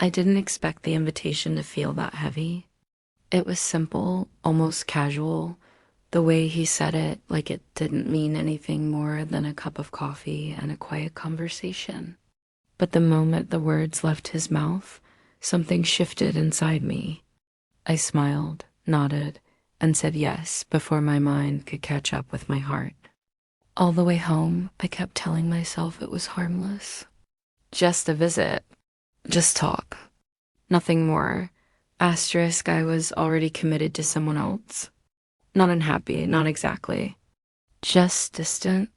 I didn't expect the invitation to feel that heavy. It was simple, almost casual, the way he said it like it didn't mean anything more than a cup of coffee and a quiet conversation. But the moment the words left his mouth, something shifted inside me. I smiled, nodded, and said yes before my mind could catch up with my heart. All the way home, I kept telling myself it was harmless. Just a visit. Just talk. Nothing more. Asterisk, I was already committed to someone else. Not unhappy, not exactly. Just distant.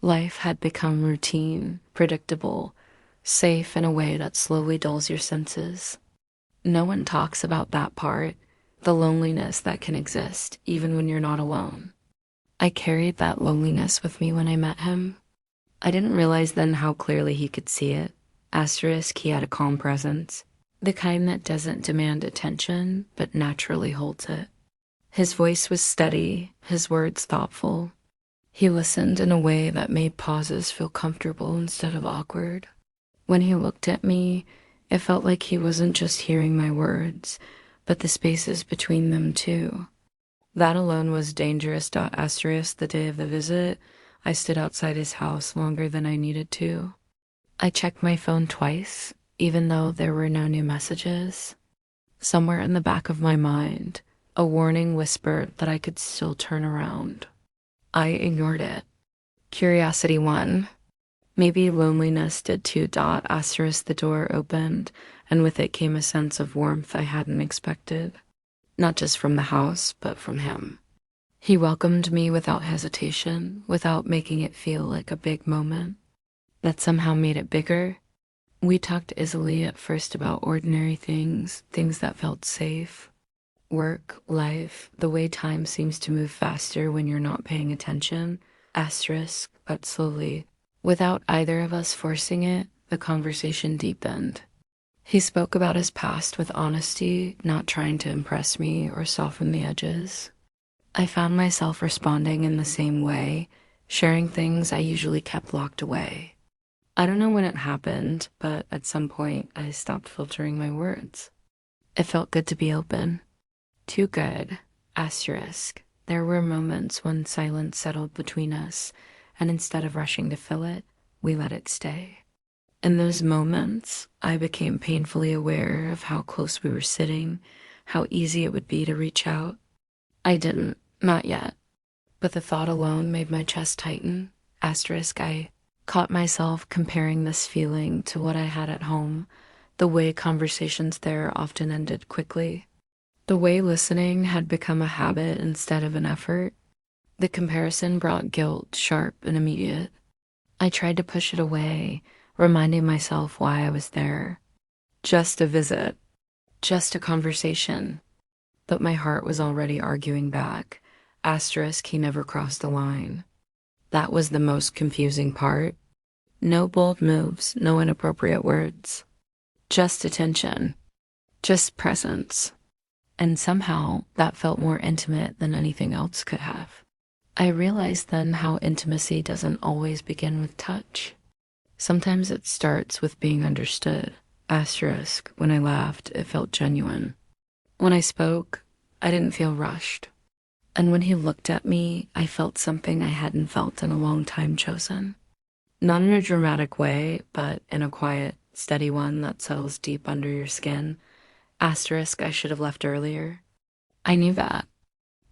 Life had become routine, predictable, safe in a way that slowly dulls your senses. No one talks about that part, the loneliness that can exist even when you're not alone. I carried that loneliness with me when I met him. I didn't realize then how clearly he could see it. Asterisk, he had a calm presence, the kind that doesn't demand attention, but naturally holds it. His voice was steady, his words thoughtful. He listened in a way that made pauses feel comfortable instead of awkward. When he looked at me, it felt like he wasn't just hearing my words, but the spaces between them too. That alone was dangerous. Asterisk, the day of the visit, I stood outside his house longer than I needed to. I checked my phone twice, even though there were no new messages. Somewhere in the back of my mind, a warning whispered that I could still turn around. I ignored it. Curiosity won. Maybe loneliness did too. Asterisk, the door opened, and with it came a sense of warmth I hadn't expected. Not just from the house, but from him. He welcomed me without hesitation, without making it feel like a big moment. That somehow made it bigger. We talked easily at first about ordinary things, things that felt safe. Work, life, the way time seems to move faster when you're not paying attention. Asterisk, but slowly. Without either of us forcing it, the conversation deepened. He spoke about his past with honesty, not trying to impress me or soften the edges. I found myself responding in the same way, sharing things I usually kept locked away. I don't know when it happened, but at some point I stopped filtering my words. It felt good to be open. Too good. Asterisk. There were moments when silence settled between us, and instead of rushing to fill it, we let it stay. In those moments, I became painfully aware of how close we were sitting, how easy it would be to reach out. I didn't, not yet. But the thought alone made my chest tighten. Asterisk, I caught myself comparing this feeling to what I had at home, the way conversations there often ended quickly, the way listening had become a habit instead of an effort. The comparison brought guilt, sharp and immediate. I tried to push it away, reminding myself why I was there. Just a visit, just a conversation. But my heart was already arguing back. Asterisk, he never crossed the line. That was the most confusing part. No bold moves, no inappropriate words. Just attention. Just presence. And somehow that felt more intimate than anything else could have. I realized then how intimacy doesn't always begin with touch. Sometimes it starts with being understood. Asterisk, when I laughed, it felt genuine. When I spoke, I didn't feel rushed. And when he looked at me, I felt something I hadn't felt in a long time. Chosen. Not in a dramatic way, but in a quiet, steady one that settles deep under your skin. Asterisk, I should have left earlier. I knew that.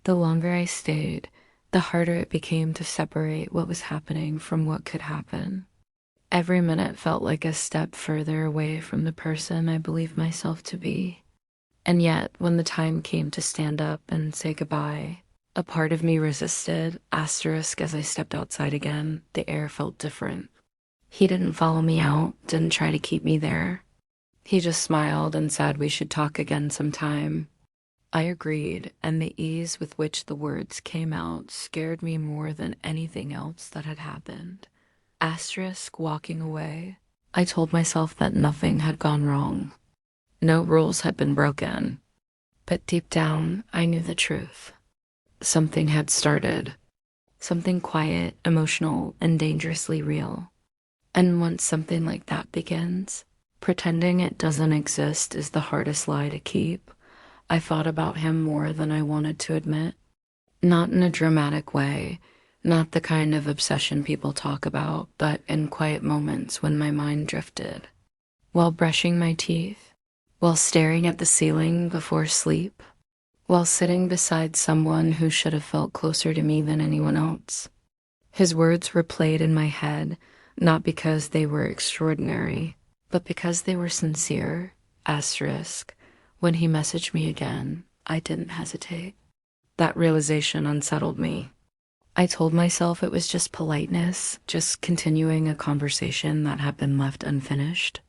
The longer I stayed, the harder it became to separate what was happening from what could happen. Every minute felt like a step further away from the person I believed myself to be. And yet, when the time came to stand up and say goodbye, a part of me resisted. Asterisk, as I stepped outside again, the air felt different. He didn't follow me out, didn't try to keep me there. He just smiled and said we should talk again sometime. I agreed, and the ease with which the words came out scared me more than anything else that had happened. Asterisk, walking away, I told myself that nothing had gone wrong. No rules had been broken. But deep down, I knew the truth. Something had started. Something quiet, emotional, and dangerously real. And once something like that begins, Pretending it doesn't exist is the hardest lie to keep. I thought about him more than I wanted to admit. Not in a dramatic way, not the kind of obsession people talk about, but in quiet moments when my mind drifted. While brushing my teeth, while staring at the ceiling before sleep, while sitting beside someone who should have felt closer to me than anyone else. His words replayed in my head, not because they were extraordinary, but because they were sincere. Asterisk. When he messaged me again, I didn't hesitate. That realization unsettled me. I told myself it was just politeness, just continuing a conversation that had been left unfinished.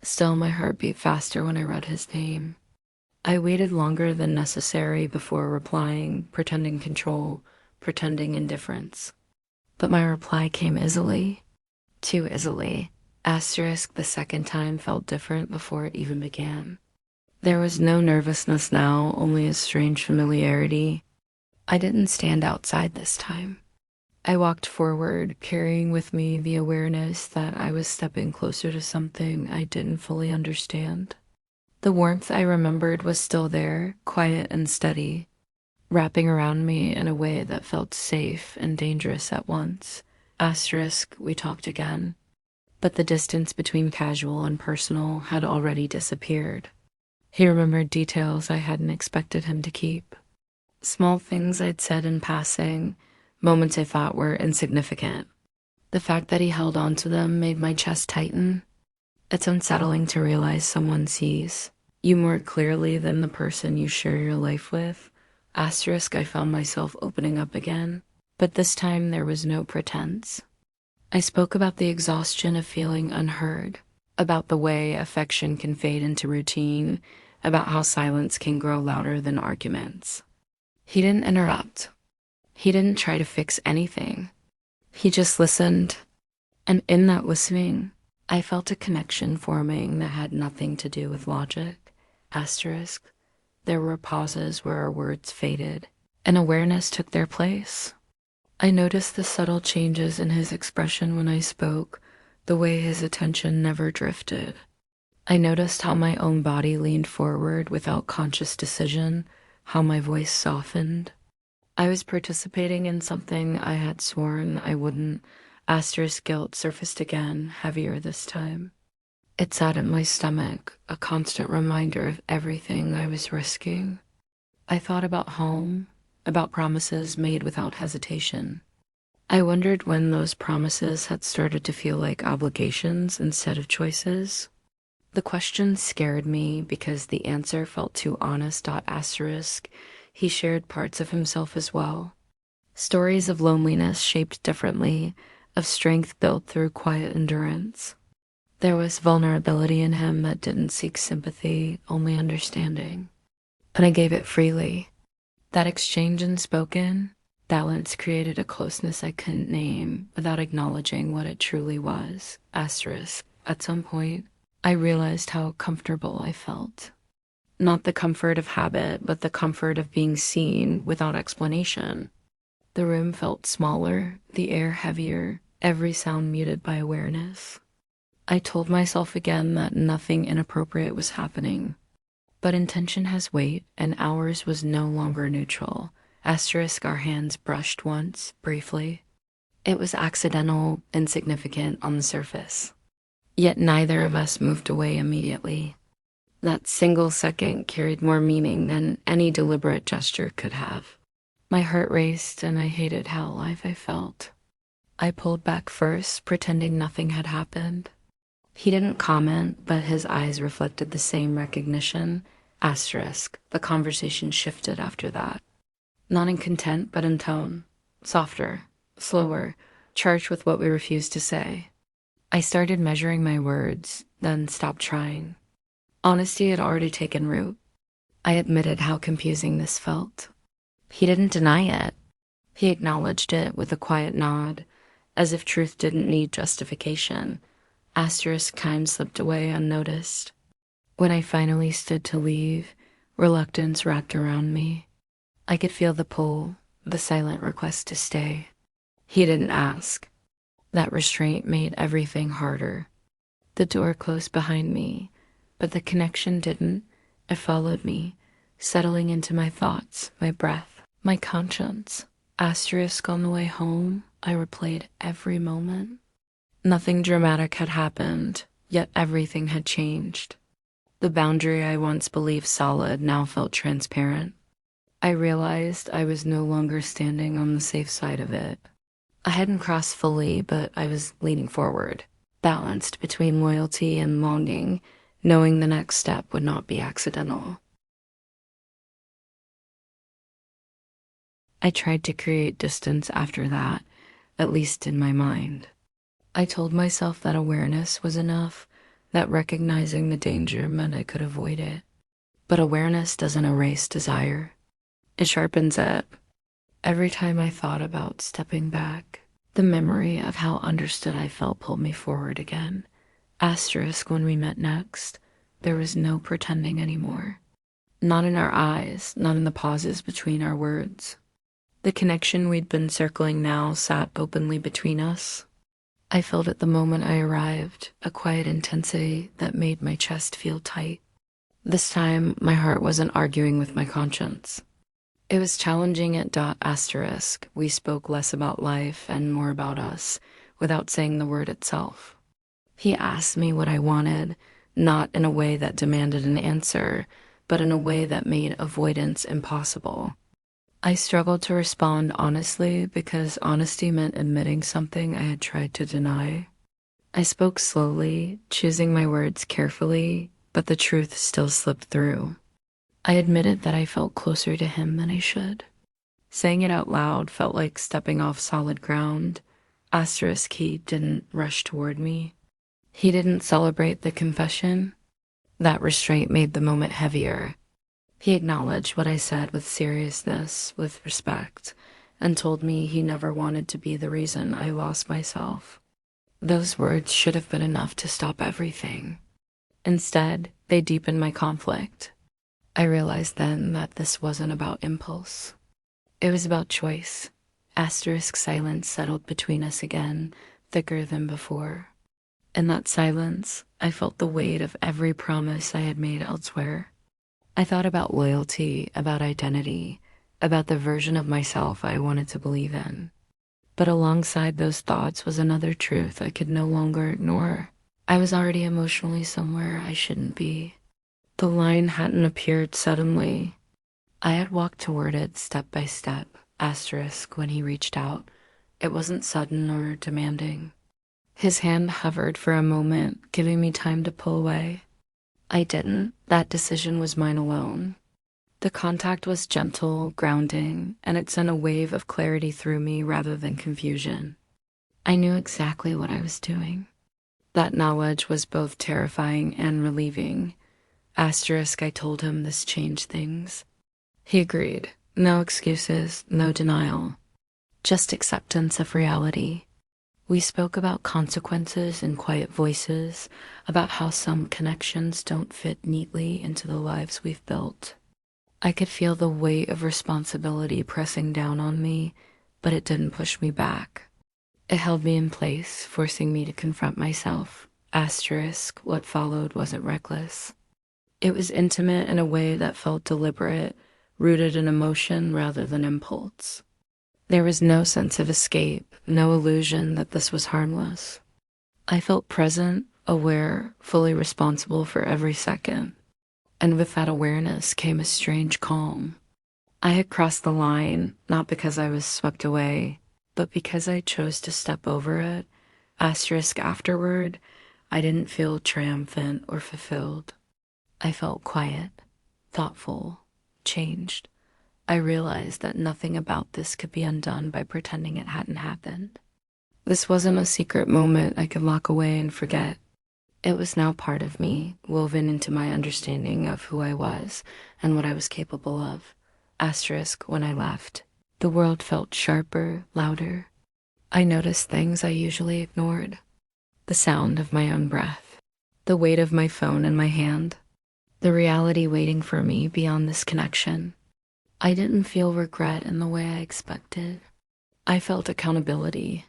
Still, my heart beat faster when I read his name. I waited longer than necessary before replying, pretending control, pretending indifference. But my reply came easily. Too easily. Asterisk, the second time felt different before it even began. There was no nervousness now, only a strange familiarity. I didn't stand outside this time. I walked forward, carrying with me the awareness that I was stepping closer to something I didn't fully understand. The warmth I remembered was still there, quiet and steady, wrapping around me in a way that felt safe and dangerous at once. Asterisk, we talked again. But the distance between casual and personal had already disappeared. He remembered details I hadn't expected him to keep. Small things I'd said in passing, moments I thought were insignificant. The fact that he held on to them made my chest tighten. It's unsettling to realize someone sees you more clearly than the person you share your life with. Asterisk, I found myself opening up again, but this time there was no pretense. I spoke about the exhaustion of feeling unheard, about the way affection can fade into routine, about how silence can grow louder than arguments. He didn't interrupt. He didn't try to fix anything. He just listened. And in that listening, I felt a connection forming that had nothing to do with logic. Asterisk. There were pauses where our words faded, and awareness took their place. I noticed the subtle changes in his expression when I spoke, the way his attention never drifted. I noticed how my own body leaned forward without conscious decision, how my voice softened. I was participating in something I had sworn I wouldn't. Asterisk, guilt surfaced again, heavier this time. It sat in my stomach, a constant reminder of everything I was risking. I thought about home, about promises made without hesitation. I wondered when those promises had started to feel like obligations instead of choices. The question scared me because the answer felt too honest. Asterisk. He shared parts of himself as well. Stories of loneliness shaped differently, of strength built through quiet endurance. There was vulnerability in him that didn't seek sympathy, only understanding. And I gave it freely. That exchange unspoken, balance created a closeness I couldn't name without acknowledging what it truly was. Asterisk. At some point, I realized how comfortable I felt. Not the comfort of habit, but the comfort of being seen without explanation. The room felt smaller, the air heavier, every sound muted by awareness. I told myself again that nothing inappropriate was happening. But intention has weight, and ours was no longer neutral. Asterisk, our hands brushed once, briefly. It was accidental, insignificant on the surface. Yet neither of us moved away immediately. That single second carried more meaning than any deliberate gesture could have. My heart raced, and I hated how alive I felt. I pulled back first, pretending nothing had happened. He didn't comment, but his eyes reflected the same recognition. Asterisk. The conversation shifted after that. Not in content, but in tone. Softer, slower, charged with what we refused to say. I started measuring my words, then stopped trying. Honesty had already taken root. I admitted how confusing this felt. He didn't deny it. He acknowledged it with a quiet nod, as if truth didn't need justification. Asterisk, time slipped away unnoticed. When I finally stood to leave, reluctance wrapped around me. I could feel the pull, the silent request to stay. He didn't ask. That restraint made everything harder. The door closed behind me, but the connection didn't. It followed me, settling into my thoughts, my breath, my conscience. Asterisk on the way home, I replayed every moment. Nothing dramatic had happened, yet everything had changed. The boundary I once believed solid now felt transparent. I realized I was no longer standing on the safe side of it. I hadn't crossed fully, but I was leaning forward, balanced between loyalty and longing, knowing the next step would not be accidental. I tried to create distance after that, at least in my mind. I told myself that awareness was enough, that recognizing the danger meant I could avoid it. But awareness doesn't erase desire. It sharpens it. Every time I thought about stepping back, the memory of how understood I felt pulled me forward again. Asterisk when we met next, there was no pretending anymore. Not in our eyes, not in the pauses between our words. The connection we'd been circling now sat openly between us. I felt it the moment I arrived, a quiet intensity that made my chest feel tight. This time, my heart wasn't arguing with my conscience. It was challenging it. Asterisk. We spoke less about life and more about us, without saying the word itself. He asked me what I wanted, not in a way that demanded an answer, but in a way that made avoidance impossible. I struggled to respond honestly because honesty meant admitting something I had tried to deny. I spoke slowly, choosing my words carefully, but the truth still slipped through. I admitted that I felt closer to him than I should. Saying it out loud felt like stepping off solid ground. Asterisk, he didn't rush toward me. He didn't celebrate the confession. That restraint made the moment heavier. He acknowledged what I said with seriousness, with respect, and told me he never wanted to be the reason I lost myself. Those words should have been enough to stop everything. Instead, they deepened my conflict. I realized then that this wasn't about impulse. It was about choice. Asterisk silence settled between us again, thicker than before. In that silence, I felt the weight of every promise I had made elsewhere. I thought about loyalty, about identity, about the version of myself I wanted to believe in. But alongside those thoughts was another truth I could no longer ignore. I was already emotionally somewhere I shouldn't be. The line hadn't appeared suddenly. I had walked toward it step by step, asterisk, when he reached out. It wasn't sudden or demanding. His hand hovered for a moment, giving me time to pull away. I didn't. That decision was mine alone. The contact was gentle, grounding, and it sent a wave of clarity through me rather than confusion. I knew exactly what I was doing. That knowledge was both terrifying and relieving. Asterisk, I told him this changed things. He agreed. No excuses, no denial. Just acceptance of reality. We spoke about consequences in quiet voices, about how some connections don't fit neatly into the lives we've built. I could feel the weight of responsibility pressing down on me, but it didn't push me back. It held me in place, forcing me to confront myself. Asterisk, what followed wasn't reckless. It was intimate in a way that felt deliberate, rooted in emotion rather than impulse. There was no sense of escape, no illusion that this was harmless. I felt present, aware, fully responsible for every second. And with that awareness came a strange calm. I had crossed the line, not because I was swept away, but because I chose to step over it. Asterisk afterward, I didn't feel triumphant or fulfilled. I felt quiet, thoughtful, changed. I realized that nothing about this could be undone by pretending it hadn't happened. This wasn't a secret moment I could lock away and forget. It was now part of me, woven into my understanding of who I was and what I was capable of. Asterisk, when I left, the world felt sharper, louder. I noticed things I usually ignored. The sound of my own breath, the weight of my phone in my hand, the reality waiting for me beyond this connection. I didn't feel regret in the way I expected. I felt accountability,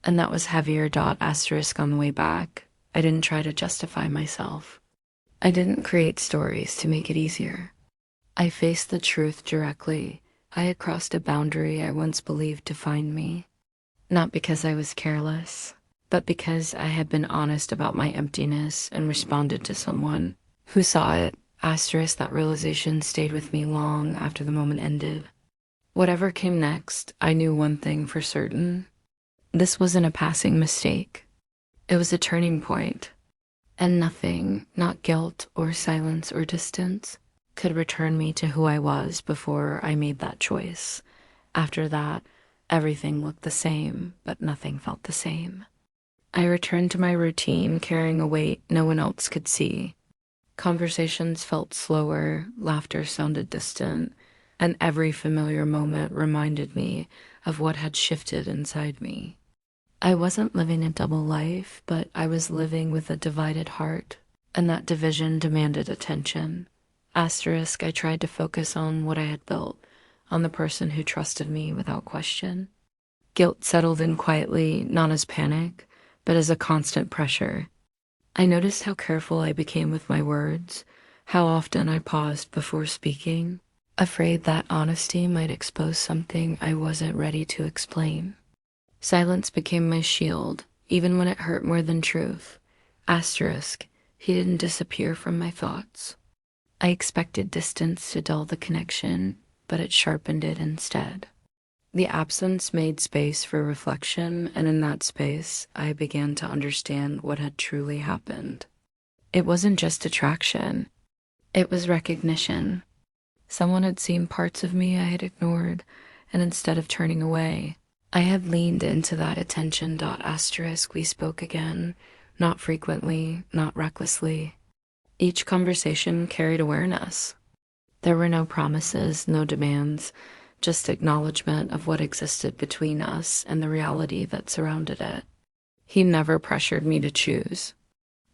and that was heavier. Asterisk on the way back. I didn't try to justify myself. I didn't create stories to make it easier. I faced the truth directly. I had crossed a boundary I once believed defined me, not because I was careless, but because I had been honest about my emptiness and responded to someone who saw it. Asterisk, that realization stayed with me long after the moment ended. Whatever came next, I knew one thing for certain. This wasn't a passing mistake. It was a turning point, and nothing, not guilt or silence or distance, could return me to who I was before I made that choice. After that, everything looked the same, but nothing felt the same. I returned to my routine, carrying a weight no one else could see. Conversations felt slower, laughter sounded distant, and every familiar moment reminded me of what had shifted inside me. I wasn't living a double life, but I was living with a divided heart, and that division demanded attention. Asterisk, I tried to focus on what I had built, on the person who trusted me without question. Guilt settled in quietly, not as panic, but as a constant pressure. I noticed how careful I became with my words, how often I paused before speaking, afraid that honesty might expose something I wasn't ready to explain. Silence became my shield, even when it hurt more than truth. Asterisk, he didn't disappear from my thoughts. I expected distance to dull the connection, but it sharpened it instead. The absence made space for reflection, and in that space, I began to understand what had truly happened. It wasn't just attraction, it was recognition. Someone had seen parts of me I had ignored, and instead of turning away, I had leaned into that attention. Asterisk, we spoke again, not frequently, not recklessly. Each conversation carried awareness. There were no promises, no demands, just acknowledgement of what existed between us and the reality that surrounded it. He never pressured me to choose.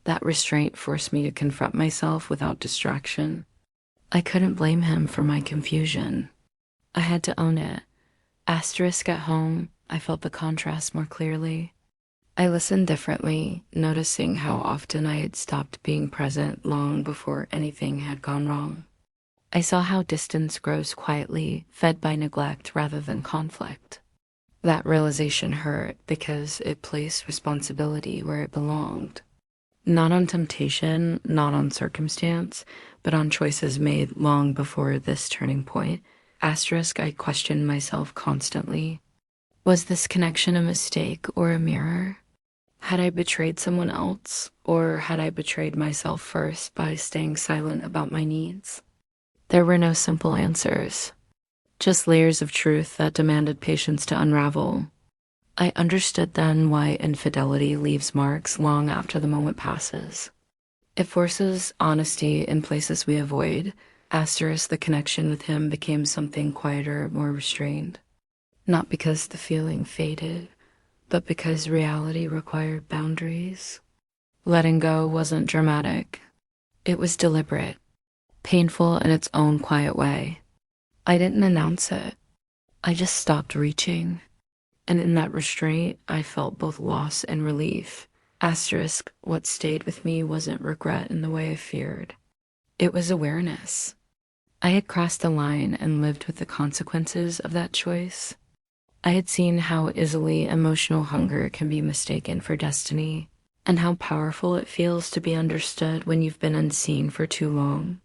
That restraint forced me to confront myself without distraction. I couldn't blame him for my confusion. I had to own it. Asterisk, at home, I felt the contrast more clearly. I listened differently, noticing how often I had stopped being present long before anything had gone wrong. I saw how distance grows quietly, fed by neglect rather than conflict. That realization hurt because it placed responsibility where it belonged. Not on temptation, not on circumstance, but on choices made long before this turning point. Asterisk, I questioned myself constantly. Was this connection a mistake or a mirror? Had I betrayed someone else, or had I betrayed myself first by staying silent about my needs? There were no simple answers, just layers of truth that demanded patience to unravel. I understood then why infidelity leaves marks long after the moment passes. It forces honesty in places we avoid. Asterisk, the connection with him became something quieter, more restrained. Not because the feeling faded, but because reality required boundaries. Letting go wasn't dramatic. It was deliberate, painful in its own quiet way. I didn't announce it. I just stopped reaching. And in that restraint, I felt both loss and relief. Asterisk, what stayed with me wasn't regret in the way I feared. It was awareness. I had crossed the line and lived with the consequences of that choice. I had seen how easily emotional hunger can be mistaken for destiny, and how powerful it feels to be understood when you've been unseen for too long.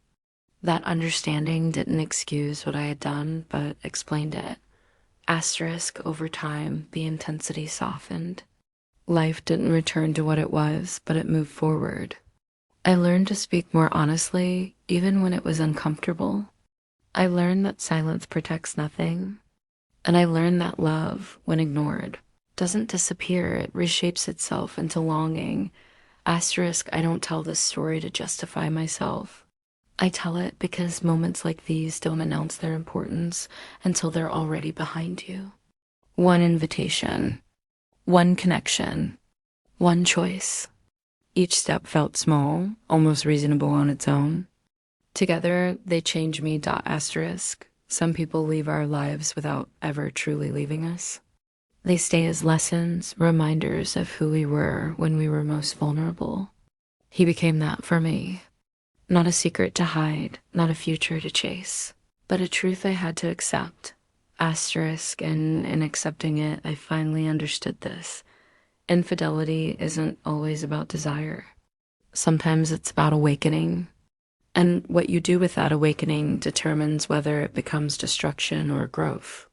That understanding didn't excuse what I had done, but explained it. Asterisk, over time, the intensity softened. Life didn't return to what it was, but it moved forward. I learned to speak more honestly, even when it was uncomfortable. I learned that silence protects nothing. And I learned that love, when ignored, doesn't disappear. It reshapes itself into longing. Asterisk, I don't tell this story to justify myself. I tell it because moments like these don't announce their importance until they're already behind you. One invitation, one connection, one choice. Each step felt small, almost reasonable on its own. Together, they change me. Asterisk. Some people leave our lives without ever truly leaving us. They stay as lessons, reminders of who we were when we were most vulnerable. He became that for me. Not a secret to hide, not a future to chase, but a truth I had to accept. Asterisk, and in accepting it, I finally understood this. Infidelity isn't always about desire. Sometimes it's about awakening. And what you do with that awakening determines whether it becomes destruction or growth.